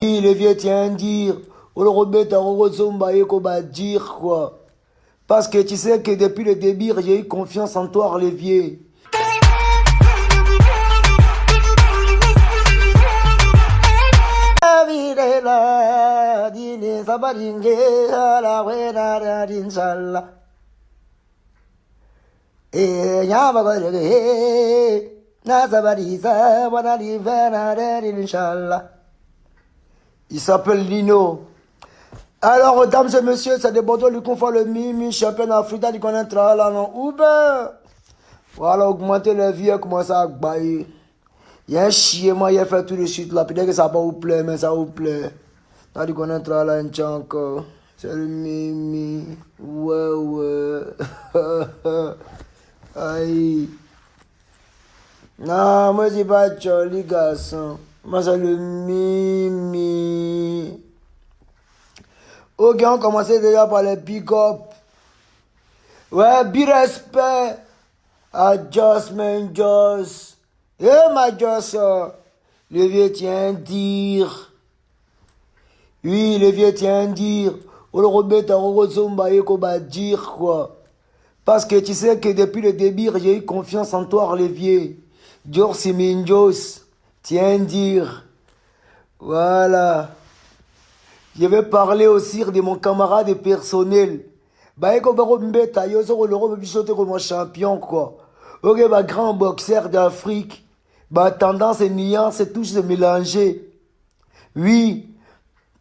Oui, les vieux tiens dire, ou le rebête à Rorozomba et qu'on va dire quoi. Parce que tu sais que depuis le début, j'ai eu confiance en toi, Olivier. Il s'appelle Lino. Alors, dames et messieurs, c'est de Bordeaux, lui confond le Mimi, champion d'Afrique, du connaître là, non, Uber. Voilà, augmenter les vieux, commencer à bailler. Il y a un chien, moi, il a fait tout de suite là. Peut-être que ça va pas vous plaire, mais ça vous plaît. T'as du connaître là, un tien encore. C'est le Mimi. Ouais, ouais. Aïe. Non, moi, c'est pas joli garçon. Moi, c'est le Mimi. Ok, on commençait déjà par les pick-up. Ouais, bi-respect à Joss, man, Joss. Eh, ma Joss, le vieux tient dire. Oui, le vieux tient dire. Ou le rebête à Rorozomba et qu'on va dire quoi. Parce que tu sais que depuis le début, j'ai eu confiance en toi, Olivier. Dior Siminjos, tiens dire. Voilà. Je vais parler aussi de mon camarade personnel. Bah, comme Mbeta, yo so le robe bichoté comme champion quoi. Ok, bah grand boxeur d'Afrique. Bah tendance et nuance, tout se mélanger. Oui,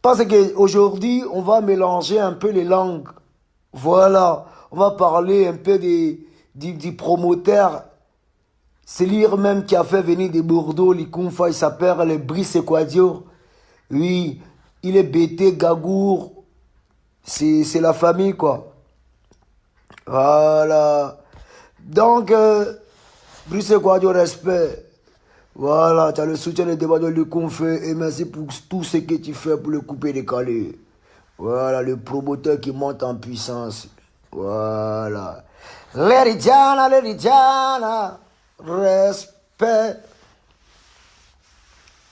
parce que aujourd'hui, on va mélanger un peu les langues. Voilà, on va parler un peu du promoteur. C'est lui même qui a fait venir de Bordeaux, les Kounfa, il s'appelle le Brice Equadio. Oui, il est bêté, Gagour. C'est la famille, quoi. Voilà. Donc, Brice Equadio, respect. Voilà, tu as le soutien des débats de Luconfé et merci pour tout ce que tu fais pour le couper décalé. Voilà, le promoteur qui monte en puissance. Voilà. L'Eridiana, respect.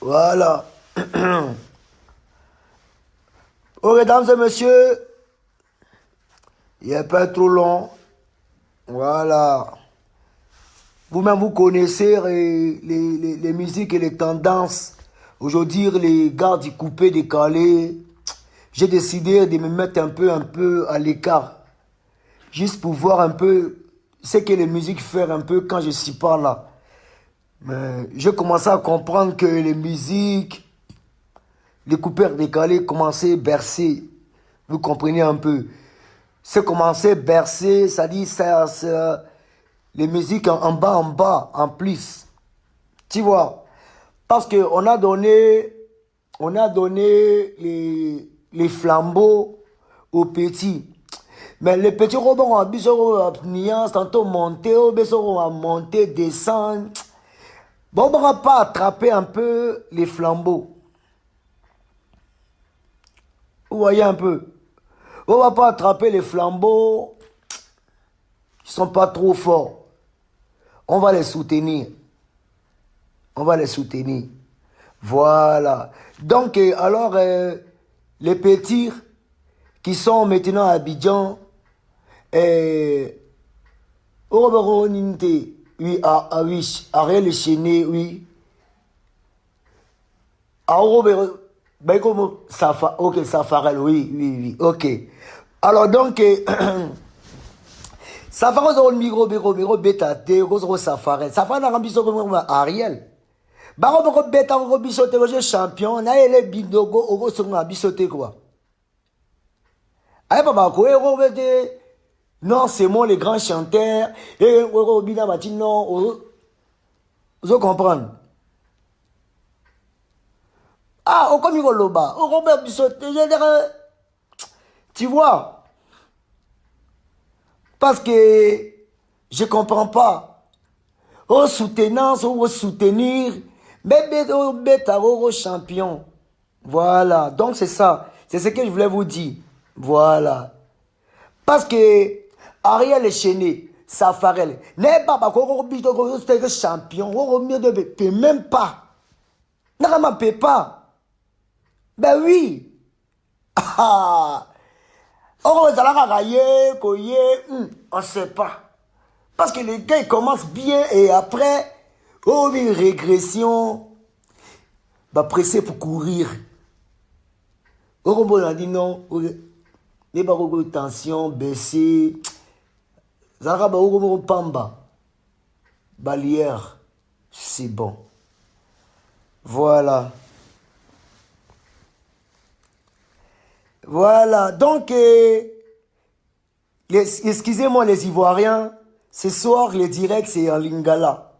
Voilà. Ok, mesdames et messieurs, il n'est pas trop long. Voilà. Vous-même, vous connaissez les musiques et les tendances. Aujourd'hui, les gars du coupé décalé. J'ai décidé de me mettre un peu à l'écart. Juste pour voir un peu ce que les musiques font un peu quand je suis pas là. Mais j'ai commencé à comprendre que les musiques, les coupeurs décalés commençaient à bercer. Vous comprenez un peu. C'est commencé à bercer, ça dit ça les musiques en bas, en plus. Tu vois. Parce qu'on a donné les flambeaux aux petits. Mais les petits robots ont abusé de nuance, tantôt monter, monter, descendre. Bon, on ne va pas attraper un peu les flambeaux. Vous voyez un peu. On ne va pas attraper les flambeaux. Ils ne sont pas trop forts. On va les soutenir. On va les soutenir. Voilà. Donc, alors, les petits qui sont maintenant à Abidjan, oui, oui, Ariel Chené, oui. Ben comme ok, Safarel, oui, oui, oui, ok. Alors donc, Safarel, on micro, bêta, de Safarel. Safarel n'a rambi sur Ariel. Baro bêta, on bisote, le champion, na ele bindogo, on sur ma bisote quoi. Aïe, papa, quoi, non, c'est moi le grand chanteur. Et non, vous comprenez? Ah, au comme Loba, au Robert Bissot, tu vois? Parce que je comprends pas. Au soutenance, au soutenir, bébé au champion. Voilà, donc c'est ça. C'est ce que je voulais vous dire. Voilà. Parce que Ariel Chené, Safarel, n'est pas champion, même pas. N'a pas. Ben oui. Ah. On ne sait pas. Parce que les gars, ils commencent bien et après, oh, une régression. Bah, pressé pour courir. On a dit non. Les barreaux de tension baissée. Zara Baogo Pamba. Balière. C'est bon. Voilà. Voilà. Donc, excusez-moi les Ivoiriens. Ce soir, le direct, c'est en Lingala.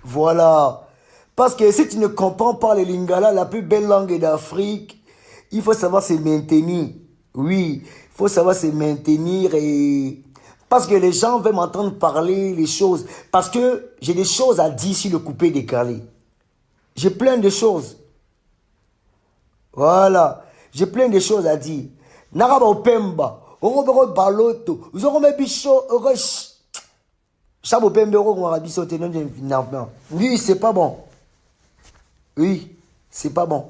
Voilà. Parce que si tu ne comprends pas le Lingala, la plus belle langue d'Afrique, il faut savoir se maintenir. Oui, il faut savoir se maintenir et... Parce que les gens veulent m'entendre parler les choses. Parce que j'ai des choses à dire sur le coupé décalé. J'ai plein de choses. Voilà. J'ai plein de choses à dire. Naraba Opemba. Orobero Baloto. Zorome Bicho. Chabo Pembe Orabiso. Oui, c'est pas bon. Oui, c'est pas bon.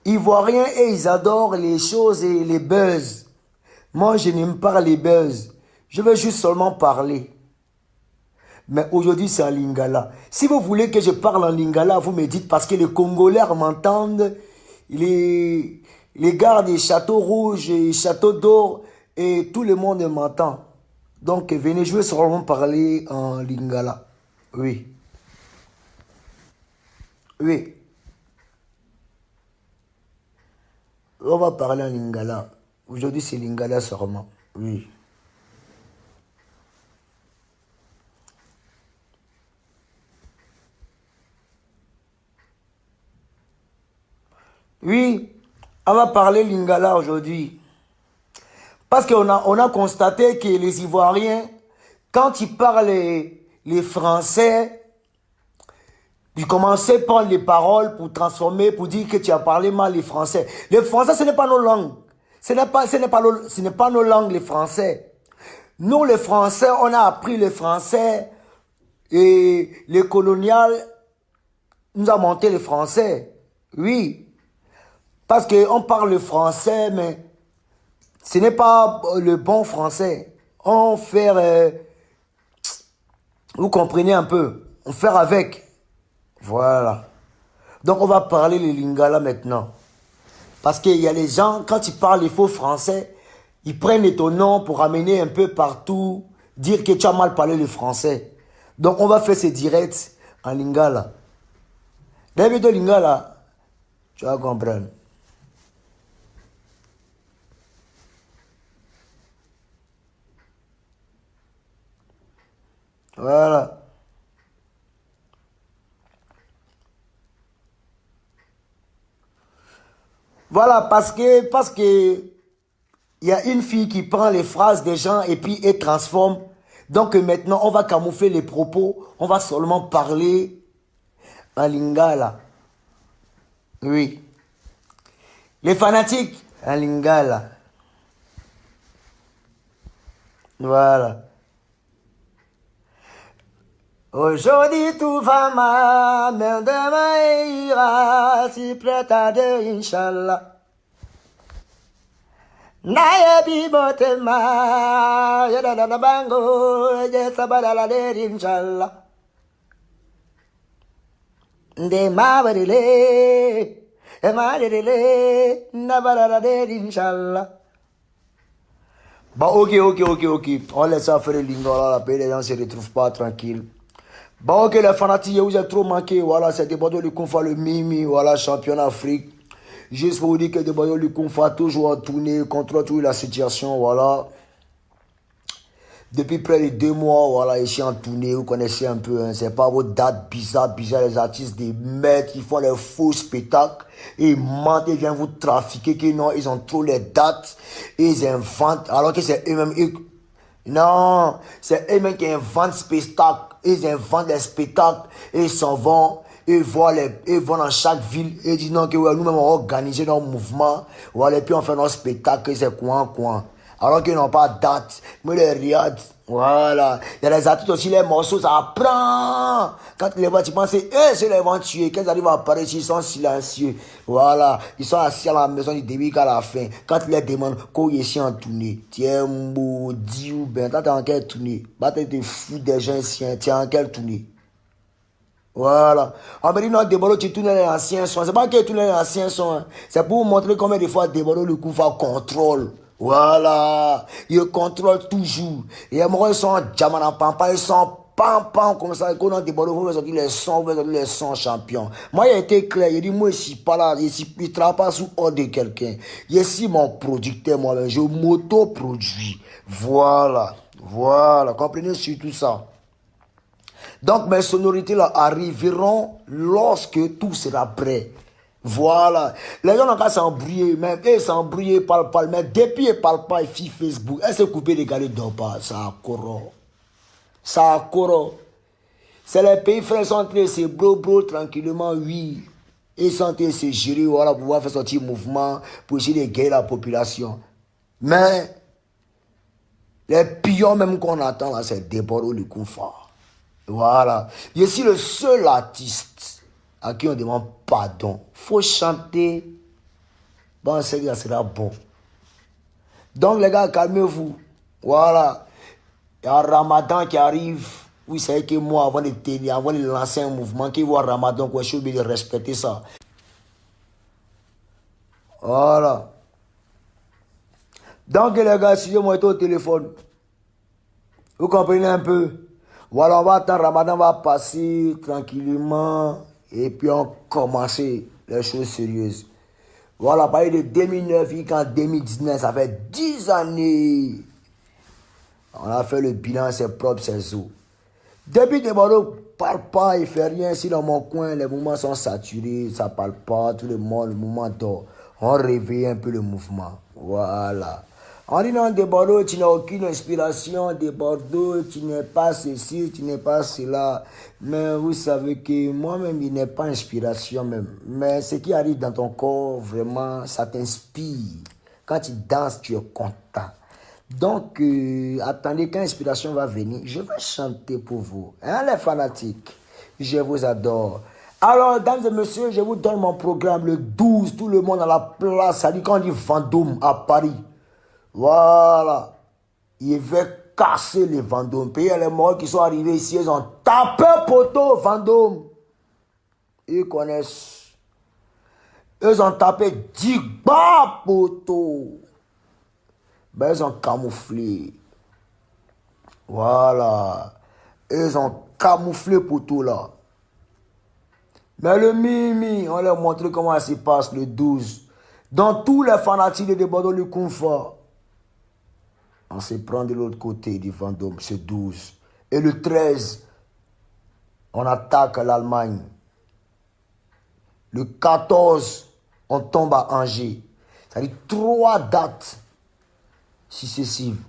Ivoiriens et ils adorent les choses et les buzz. Moi, je n'aime pas les buzz. Je veux juste seulement parler. Mais aujourd'hui, c'est en Lingala. Si vous voulez que je parle en Lingala, vous me dites parce que les Congolais m'entendent. Les gars des Châteaux Rouges et Châteaux d'Or et tout le monde m'entend. Donc, venez, je veux seulement parler en Lingala. Oui. Oui. On va parler en Lingala. Aujourd'hui, c'est Lingala seulement. Oui. Oui, on va parler Lingala aujourd'hui. Parce qu'on a constaté que les Ivoiriens, quand ils parlent les Français, ils commençaient à prendre les paroles pour transformer, pour dire que tu as parlé mal les Français. Les Français, ce n'est pas nos langues. Ce n'est pas nos langues, les Français. Nous, les Français, on a appris le français et les coloniales nous a monté le français. Oui. Parce qu'on parle le français, mais ce n'est pas le bon français. On fait... vous comprenez un peu. On fait avec. Voilà. Donc on va parler le Lingala maintenant. Parce qu'il y a les gens, quand ils parlent les faux français, ils prennent ton nom pour amener un peu partout, dire que tu as mal parlé le français. Donc on va faire ces directs en Lingala. Début de Lingala, tu vas comprendre. Voilà. Voilà, parce que il y a une fille qui prend les phrases des gens et puis elle transforme. Donc maintenant, on va camoufler les propos. On va seulement parler en Lingala. Oui. Les fanatiques en Lingala. Voilà. Aujourd'hui tout va mal, mais demain ira, si prête à Dieu, Inch'Allah. Naye bibotema, yada na bango, yesa badala de Inch'Allah. Nde mabarile, na badala de Inch'Allah. Bah ok. On laisse ça faire le Lingala, la paix, les gens ne se retrouvent pas tranquilles. Bah ok, les fanatiques, vous êtes trop manqués. Voilà, c'est Debado Lukunfa, le Mimi, voilà, champion d'Afrique. Juste pour vous dire que Debado Lukunfa toujours en tournée, contrôle toujours la situation, voilà. Depuis près de 2 mois, voilà, ici en tournée, vous connaissez un peu, hein, c'est pas vos dates bizarres, les artistes, des mecs qui font les faux spectacles, et ils mentent, ils viennent vous trafiquer, que non, ils ont trop les dates, et ils inventent, alors que c'est eux-mêmes, non, c'est eux-mêmes qui inventent spectacles, ils inventent des spectacles, et ils s'en vont, ils vont dans chaque ville, et ils disent non, que ouais, nous-mêmes on va organiser nos mouvements, voilà, et puis on fait nos spectacles, c'est coin. Alors qu'ils n'ont pas de date. Mais les riades, Voilà. Il y a les artistes aussi, les morceaux, ça prend. Quand tu les vois, tu penses, c'est les vont tuer. Quand ils arrivent à apparaître, ils sont silencieux. Voilà. Ils sont assis à la maison du début qu'à la fin. Quand tu les demandes, quoi ici en tournée? Tiens, maudit ou ben, t'es en quelle tournée? Bah, t'es fou des gens ici, tu es en quelle tournée? Voilà. On me dit, non, Debolo, tu tournes les anciens sons. C'est pas que tu tournes les anciens sons. Hein. C'est pour vous montrer combien de fois Debolo, le coup, fait contrôle. Voilà. Il contrôle toujours. Et moi, ils sont diamant pampa, ils sont pam comme ça. Quand on Debolo, vous sortir les sons champions. Moi, il a été clair. Il dit, moi, je suis pas là. Je ne travaille pas sous ordre de quelqu'un. Je suis mon producteur, moi-même. Je m'auto-produis. Voilà. Voilà. Comprenez surtout ça. Donc mes sonorités là arriveront lorsque tout sera prêt. Voilà. Les gens n'ont qu'à s'embrouiller, même ils s'embrouillent, parlent pas, mais depuis ils parlent pas, ils font Facebook, elles se coupent les gars, ils dorment pas. Ça a corrompt. Ça a corrompt. C'est les pays frères sont en train de se bro tranquillement, oui. Ils sont en train de se gérer, voilà, pour pouvoir faire sortir mouvement, pour essayer de gagner la population. Mais les pions même qu'on attend là, c'est Deboro le confort. Voilà. Je suis le seul artiste à qui on demande pardon. Faut chanter. Bon, c'est que ça sera bon. Donc, les gars, calmez-vous. Voilà. Il y a un Ramadan qui arrive. Oui, c'est que moi, avant de lancer un mouvement, qui voit Ramadan, quoi, je suis obligé de respecter ça. Voilà. Donc, les gars, si je m'arrête au téléphone, vous comprenez un peu? Voilà, on va attendre, Ramadan va passer tranquillement et puis on commence les choses sérieuses. Voilà, parler de 2009 jusqu'en 2019, ça fait 10 années. On a fait le bilan, c'est propre, c'est eaux. Depuis que Bordeaux ne parle pas, il ne fait rien. Si dans mon coin, les mouvements sont saturés, ça ne parle pas, tout le monde, le mouvement dort. On réveille un peu le mouvement. Voilà. On dit non, de Bordeaux, tu n'as aucune inspiration. De Bordeaux, tu n'es pas ceci, tu n'es pas cela. Mais vous savez que moi-même, il n'est pas inspiration même. Mais ce qui arrive dans ton corps, vraiment, ça t'inspire. Quand tu danses, tu es content. Donc, attendez, quand l'inspiration va venir, je vais chanter pour vous. Hein, les fanatiques, je vous adore. Alors, dames et messieurs, je vous donne mon programme le 12, tout le monde à la place, ça dit quand on dit Vendôme à Paris. Voilà. Il va casser les Vendôme. Puis il y a les morts qui sont arrivés ici, ils ont tapé poteau Vendôme. Ils connaissent. Ils ont tapé 10 bas poteau. Ben, ils ont camouflé. Voilà. Ils ont camouflé pour tout là. Mais le Mimi, on leur montre comment ça se passe le 12. Dans tous les fanatiques de Bordeaux, le confort. On se prend de l'autre côté du Vendôme, c'est 12. Et le 13, on attaque l'Allemagne. Le 14, on tombe à Angers. C'est-à-dire 3 dates successives.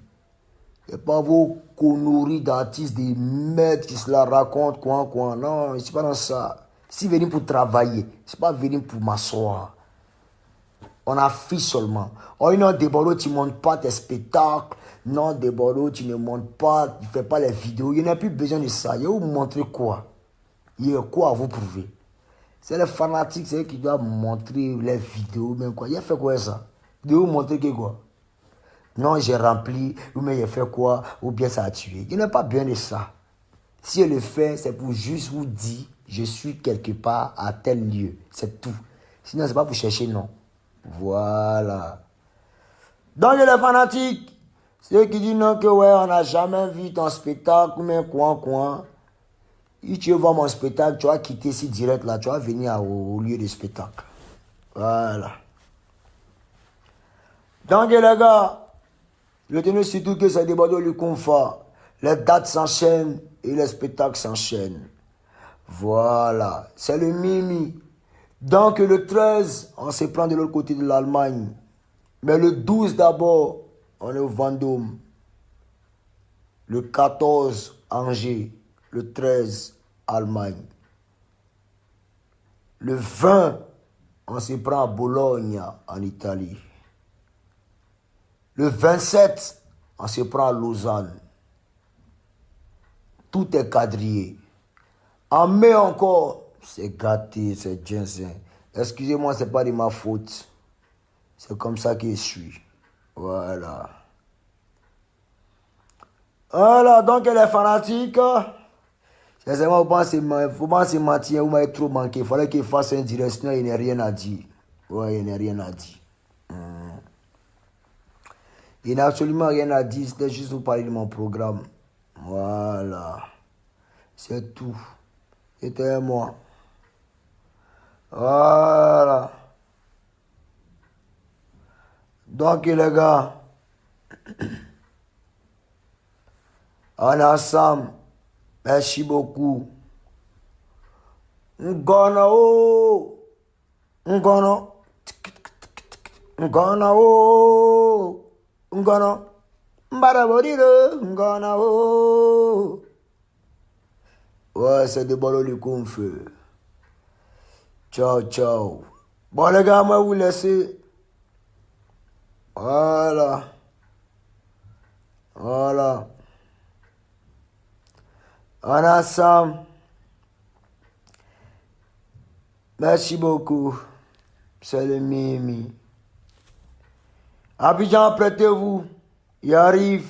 Et pas vos conneries d'artistes, des maîtres qui se la racontent, quoi. Non, je ne suis pas dans ça. Je suis venu pour travailler. Je ne suis pas venu pour m'asseoir. On affiche seulement. Oh non, Debolo, tu ne montes pas tes spectacles. Non, Debolo, tu ne montes pas, tu ne fais pas les vidéos. Il n'y a plus besoin de ça. Il va vous montrer quoi? Il y a quoi à vous prouver? C'est les fanatiques, c'est eux qui doivent montrer les vidéos, même quoi. Il a fait quoi ça? De vous montrer que quoi? Non, j'ai rempli, ou bien j'ai fait quoi, ou bien ça a tué. Il n'y a pas besoin de ça. Si elle le fait, c'est pour juste vous dire, je suis quelque part à tel lieu. C'est tout. Sinon, c'est pas pour chercher, non. Voilà. Donc, les fanatiques, ceux qui disent non, que ouais, on n'a jamais vu ton spectacle, mais quoi. Si tu veux voir mon spectacle, tu vas quitter ici direct là, tu vas venir au lieu de spectacle. Voilà. Donc, les gars, retenez surtout que ça déborde le confort. Les dates s'enchaînent et les spectacles s'enchaînent. Voilà. C'est le Mimi. Donc, le 13, on se prend de l'autre côté de l'Allemagne. Mais le 12 d'abord, on est au Vendôme. Le 14, Angers. Le 13, Allemagne. Le 20, on se prend à Bologne, en Italie. Le 27, on se prend à Lausanne. Tout est quadrillé. En mai encore, c'est gâté, c'est ginseng. Excusez-moi, c'est pas de ma faute. C'est comme ça que je suis. Voilà. Voilà, donc les fanatiques, c'est moi, faut pas se mentir, vous m'avez trop manqué. Il fallait qu'il fasse un direct, sinon il n'y a rien à dire. Ouais, il n'y a rien à dire. Il n'y a absolument rien à dire, c'était juste vous parler de mon programme. Voilà. C'est tout. C'était moi. Voilà. Donc les gars, on est ensemble. Merci beaucoup. Ngono. Ngono. Ngono. Ngono. Mbaraboriro. Ngono. Ouais, c'est de bolo qu'on fait. Ciao, ciao. Bon les gars, moi vous laisser. Voilà. Voilà. On est ensemble. Merci beaucoup. C'est le Mimi. Abidjan, apprêtez-vous. Il arrive.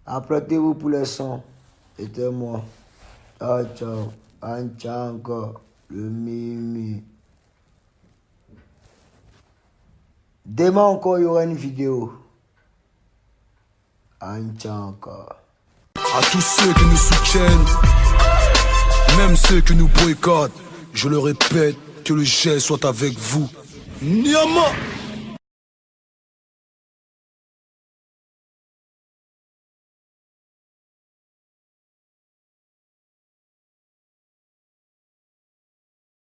Apprêtez-vous pour les sons. C'était moi. Ciao, ciao. Ancha encore. Le Mimi. Demain encore, il y aura une vidéo. Ancha encore. À tous ceux qui nous soutiennent, même ceux qui nous boycottent, je le répète, que le jet soit avec vous. Nyama!